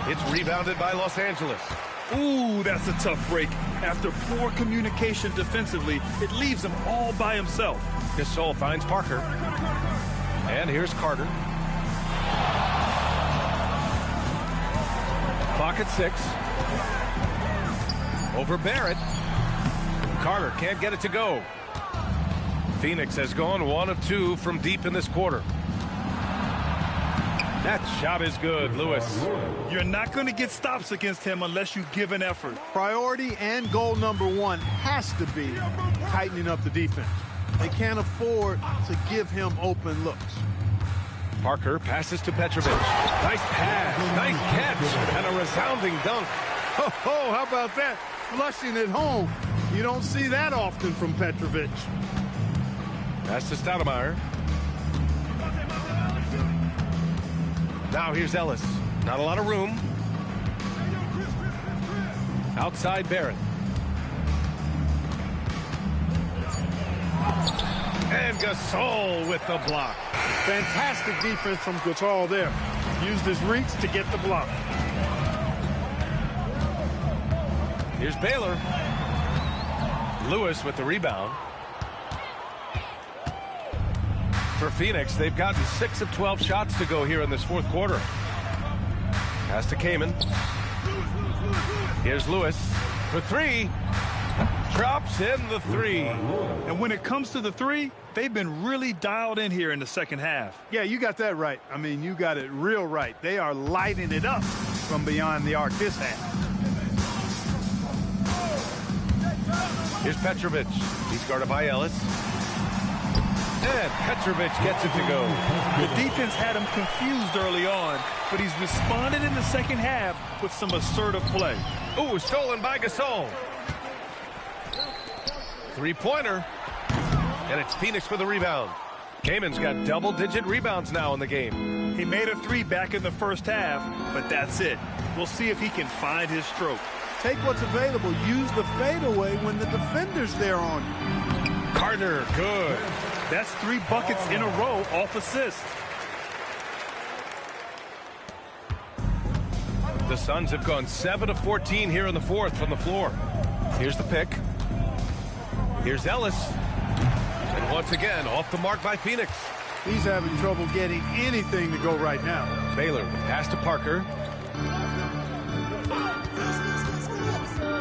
It's rebounded by Los Angeles. Ooh, that's a tough break. After poor communication defensively, it leaves him all by himself. Gasol finds Parker. And here's Carter. Clock at 6. Over Barrett. Carter can't get it to go. Phoenix has gone 1 of 2 from deep in this quarter. That shot is good, Lewis. You're not going to get stops against him unless you give an effort. Priority and goal number one has to be tightening up the defense. They can't afford to give him open looks. Parker passes to Petrovic. Nice pass, nice catch, and a resounding dunk. Oh, how about that? Flushing it home. You don't see that often from Petrovic. Pass to Stoudemire. Now here's Ellis. Not a lot of room. Outside Barrett. And Gasol with the block. Fantastic defense from Gasol there. Used his reach to get the block. Here's Baylor. Lewis with the rebound. For Phoenix, they've gotten 6 of 12 shots to go here in this fourth quarter. Pass to Kaman. Here's Lewis for 3. Drops in the three. And when it comes to the three, they've been really dialed in here in the second half. Yeah, you got that right. I mean, you got it real right. They are lighting it up from beyond the arc this half. Here's Petrovic. He's guarded by Ellis. And Petrovic gets it to go. The defense had him confused early on, but he's responded in the second half with some assertive play. Ooh, stolen by Gasol. Three-pointer. And it's Phoenix for the rebound. Kamen's got double-digit rebounds now in the game. He made a three back in the first half, but that's it. We'll see if he can find his stroke. Take what's available. Use the fadeaway when the defender's there on you. Carter, good. That's 3 buckets in a row off assist. The Suns have gone 7 of 14 here in the fourth from the floor. Here's the pick. Here's Ellis. And once again, off the mark by Phoenix. He's having trouble getting anything to go right now. Baylor, pass to Parker.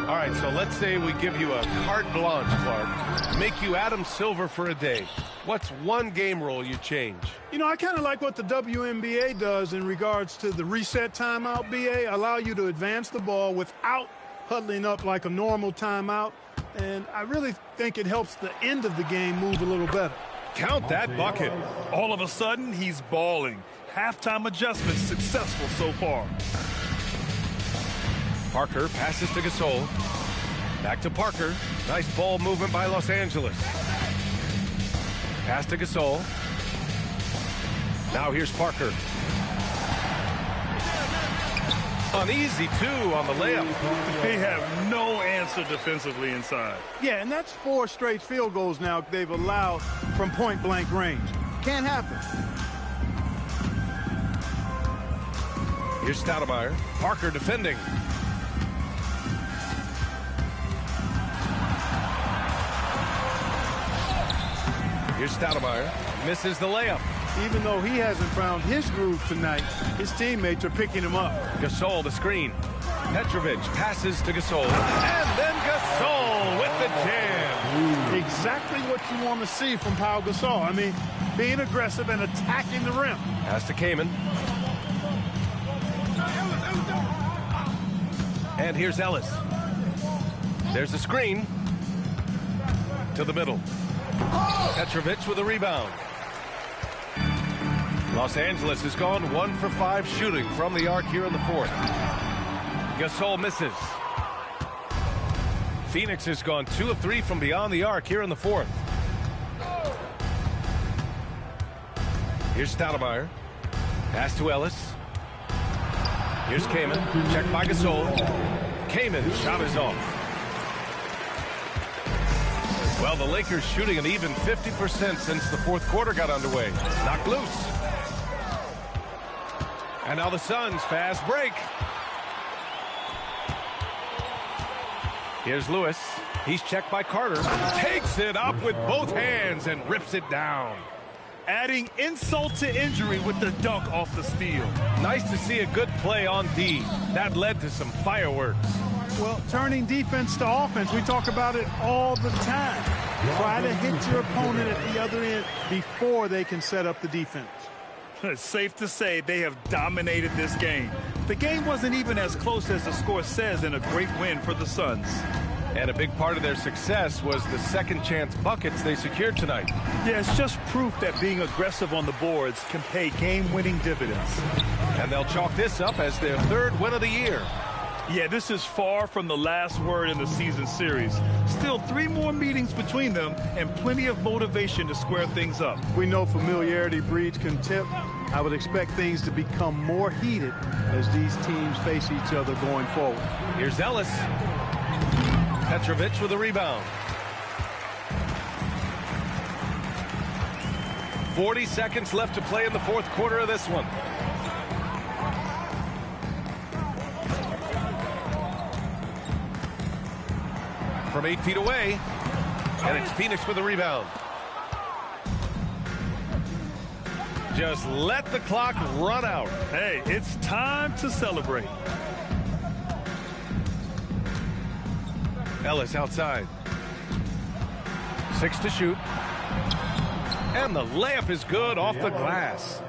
All right, so let's say we give you a carte blanche, Clark. Make you Adam Silver for a day. What's one game rule you change? You know, I kind of like what the WNBA does in regards to the reset timeout, BA. Allow you to advance the ball without huddling up like a normal timeout. And I really think it helps the end of the game move a little better. Count that bucket. All of a sudden, he's balling. Halftime adjustments successful so far. Parker passes to Gasol. Back to Parker. Nice ball movement by Los Angeles. Pass to Gasol. Now here's Parker. Uneasy, too, on the layup. They have no answer defensively inside. Yeah, and that's 4 straight field goals now they've allowed from point-blank range. Can't happen. Here's Stoudemire. Parker defending. Here's Stoudemire. Misses the layup. Even though he hasn't found his groove tonight, his teammates are picking him up. Gasol, the screen. Petrovic passes to Gasol. And then Gasol with the jam. Exactly what you want to see from Pau Gasol. I mean, being aggressive and attacking the rim. Pass to Kaman. And here's Ellis. There's the screen. To the middle. Petrovic with a rebound. Los Angeles has gone 1 for 5 shooting from the arc here in the fourth. Gasol misses. Phoenix has gone 2 of 3 from beyond the arc here in the fourth. Here's Stoudemire. Pass to Ellis. Here's Kaman. Checked by Gasol. Kaman's shot is off. Well, the Lakers shooting an even 50% since the fourth quarter got underway. Knocked loose. And now the Suns fast break. Here's Lewis. He's checked by Carter. Takes it up with both hands and rips it down. Adding insult to injury with the dunk off the steal. Nice to see a good play on D. That led to some fireworks. Well, turning defense to offense, we talk about it all the time. Try to hit your opponent at the other end before they can set up the defense. It's safe to say they have dominated this game. The game wasn't even as close as the score says in a great win for the Suns. And a big part of their success was the second chance buckets they secured tonight. Yeah, it's just proof that being aggressive on the boards can pay game-winning dividends. And they'll chalk this up as their 3rd win of the year. Yeah, this is far from the last word in the season series. Still 3 more meetings between them and plenty of motivation to square things up. We know familiarity breeds contempt. I would expect things to become more heated as these teams face each other going forward. Here's Ellis. Petrovic with a rebound. 40 seconds left to play in the fourth quarter of this one. From 8 feet away, and it's Phoenix with a rebound. Just let the clock run out. Hey, it's time to celebrate. Ellis outside. 6 to shoot. And the layup is good off the glass.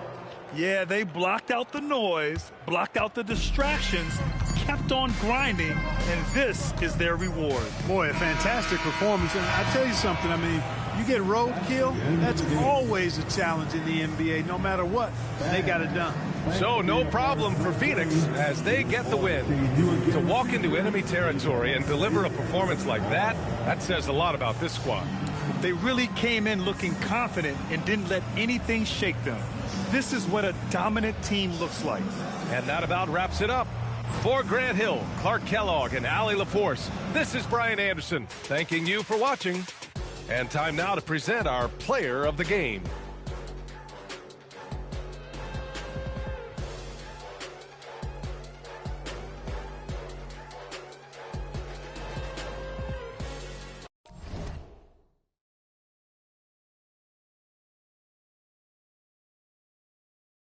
Yeah, they blocked out the noise, blocked out the distractions, kept on grinding, and this is their reward. Boy, a fantastic performance. And I tell you something, I mean, you get roadkill, that's always a challenge in the NBA, no matter what. They got it done. So no problem for Phoenix as they get the win. To walk into enemy territory and deliver a performance like that, that says a lot about this squad. They really came in looking confident and didn't let anything shake them. This is what a dominant team looks like. And that about wraps it up. For Grant Hill, Clark Kellogg, and Allie LaForce, this is Brian Anderson thanking you for watching. And time now to present our player of the game.